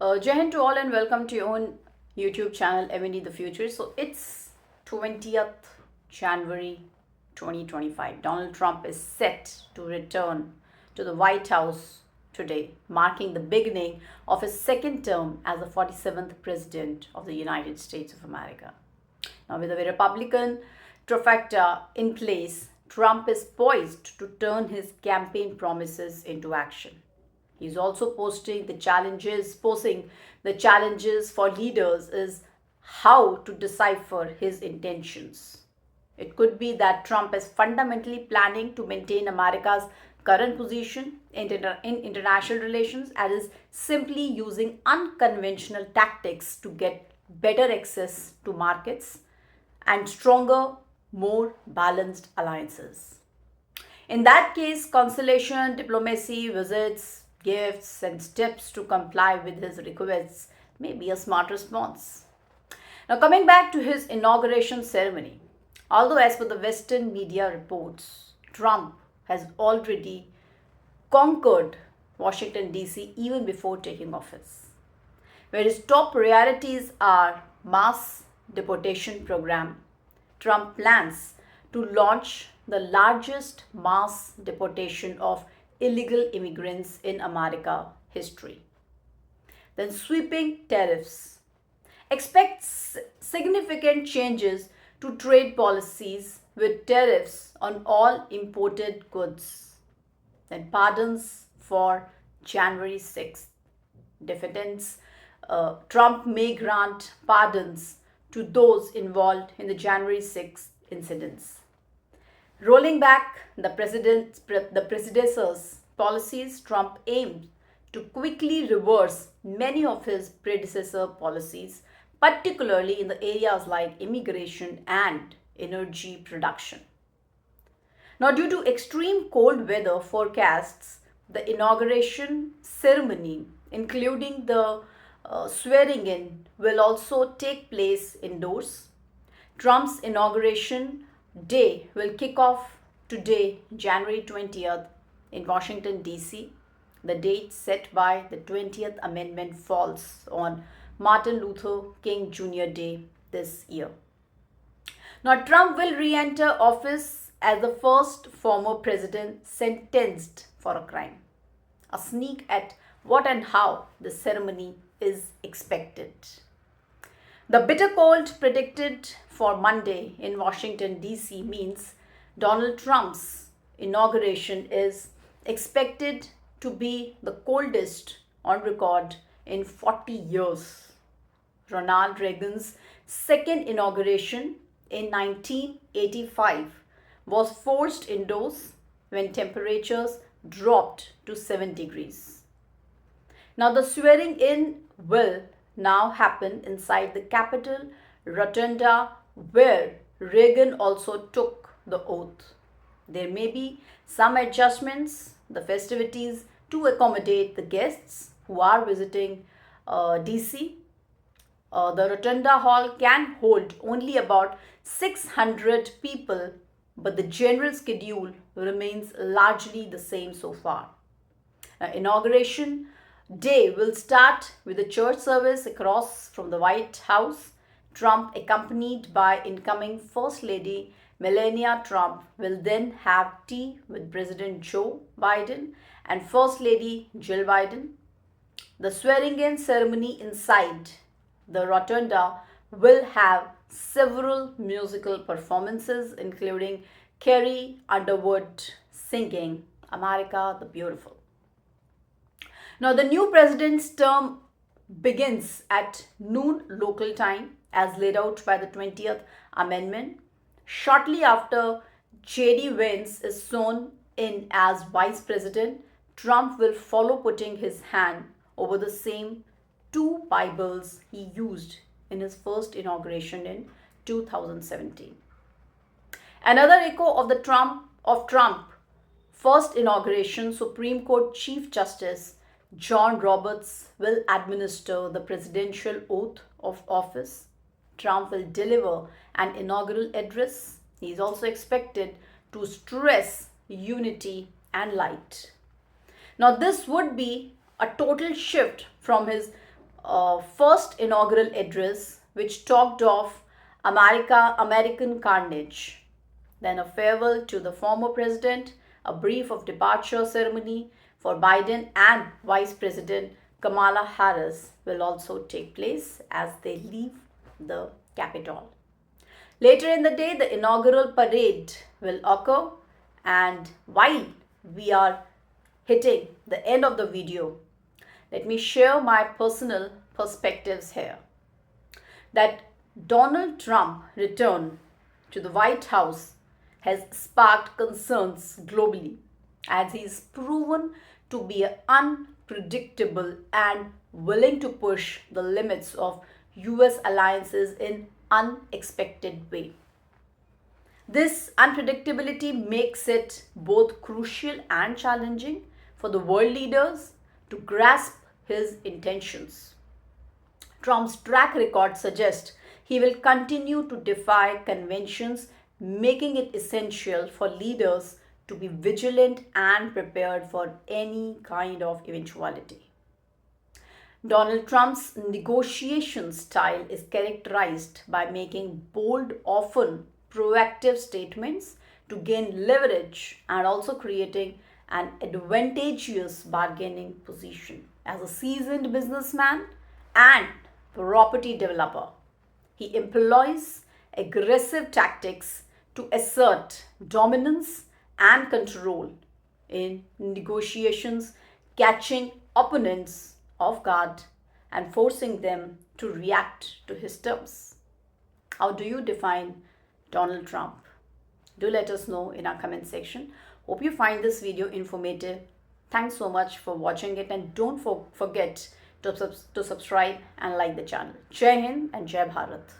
Jai Hind to all and welcome to your own YouTube channel, M&D The Future. So it's 20th January 2025. Donald Trump is set to return to the White House today, marking the beginning of his second term as the 47th President of the United States of America. Now, with a Republican trifecta in place, Trump is poised to turn his campaign promises into action. He's also posing the challenges for leaders is how to decipher his intentions. It could be that Trump is fundamentally planning to maintain America's current position in international relations and is simply using unconventional tactics to get better access to markets and stronger, more balanced alliances. In that case, conciliation, diplomacy, visits, gifts, and steps to comply with his requests may be a smart response. Now, coming back to his inauguration ceremony, although, as per the Western media reports, Trump has already conquered Washington, D.C. even before taking office, where his top priorities are mass deportation program. Trump plans to launch the largest mass deportation of illegal immigrants in America history. Then sweeping tariffs. Expects significant changes to trade policies with tariffs on all imported goods. Then pardons for January 6th. Defendants, Trump may grant pardons to those involved in the January 6th incidents. Rolling back the predecessor's policies, Trump aimed to quickly reverse many of his predecessor policies, particularly in the areas like immigration and energy production. Now, due to extreme cold weather forecasts, the inauguration ceremony, including the swearing in, will also take place indoors. Trump's inauguration day will kick off today, January 20th, in Washington, D.C. The date set by the 20th Amendment falls on Martin Luther King Jr. Day this year. Now, Trump will re enter office as the first former president sentenced for a crime. A sneak at what and how the ceremony is expected. The bitter cold predicted for Monday in Washington, D.C. means Donald Trump's inauguration is expected to be the coldest on record in 40 years. Ronald Reagan's second inauguration in 1985 was forced indoors when temperatures dropped to 7 degrees. Now, the swearing in will now happen inside the Capitol Rotunda, where Reagan also took the oath. There may be some adjustments, the festivities to accommodate the guests who are visiting DC. The Rotunda Hall can hold only about 600 people, but the general schedule remains largely the same so far. Inauguration day will start with a church service across from the White House. Trump, accompanied by incoming First Lady Melania Trump, will then have tea with President Joe Biden and First Lady Jill Biden. The swearing-in ceremony inside the Rotunda will have several musical performances, including Carrie Underwood singing America the Beautiful. Now, the new president's term begins at noon local time as laid out by the 20th Amendment. Shortly after J.D. Vance is sworn in as vice president, Trump will follow putting his hand over the same two Bibles he used in his first inauguration in 2017. Another echo of the Trump first inauguration, Supreme Court Chief Justice John Roberts will administer the presidential oath of office. Trump will deliver an inaugural address. He is also expected to stress unity and light. Now, this would be a total shift from his first inaugural address, which talked of American carnage, then a farewell to the former president, a brief of departure ceremony for Biden and Vice President Kamala Harris will also take place as they leave the Capitol. Later in the day, the inaugural parade will occur, and while we are hitting the end of the video, let me share my personal perspectives here. That Donald Trump's return to the White House has sparked concerns globally, as he is proven to be unpredictable and willing to push the limits of US alliances in unexpected way. This unpredictability makes it both crucial and challenging for the world leaders to grasp his intentions. Trump's track record suggests he will continue to defy conventions, making it essential for leaders to be vigilant and prepared for any kind of eventuality. Donald Trump's negotiation style is characterized by making bold, often proactive statements to gain leverage and also creating an advantageous bargaining position. As a seasoned businessman and property developer, he employs aggressive tactics to assert dominance and control in negotiations, catching opponents off guard and forcing them to react to his terms. How do you define Donald Trump? Do let us know in our comment section. Hope you find this video informative. Thanks so much for watching it, and don't forget to subscribe and like the channel. Jai Hind and Jai Bharat.